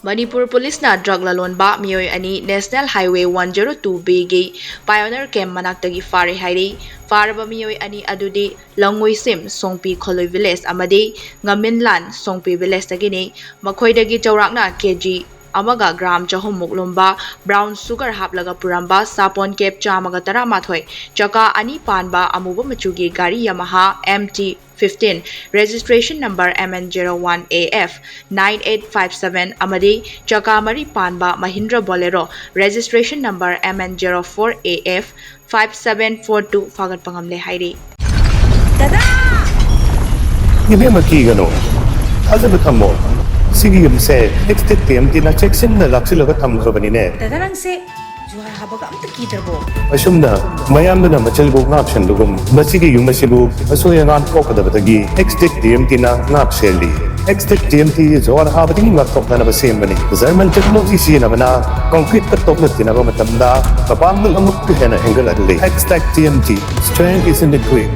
Manipur Police na drug Lalonba Meeoi ani National Highway 102B gi Pioneer Camp Manaktagi fare Hairi faraba Meeoi ani adudi Langoi Sim Songpi Kholoi Village amadi Ngaminlan Songpi Village tagini makhoidagi chaurakna kg amaga gram chahumuk lomba brown sugar haplaga puramba sapon kep chamaga taramathoi chaka ani panba amuba machugi gari Yamaha MT15 registration number MN01AF 9857 amadi chaka mari panba Mahindra Bolero registration number MN04AF 5742 fagat pangamle Hairi Dada! Ibe makigano. Asa betamo. Sige yumse next TMT na checksin na laksilaga tamkhabanine. Dada lang se juhar habaga amta kidrabo. Asumna mayamda na machalbo ngapshan dugum masigi yumasibu asoyangan kokadabatagi next TMT na ngapseli. Next TMT is or habading laptop na nabasembani. German technology siya na bana concrete katok na tinaba matamda kapangul amuk kuhena hengal adli. Next TMT strength is in the quick.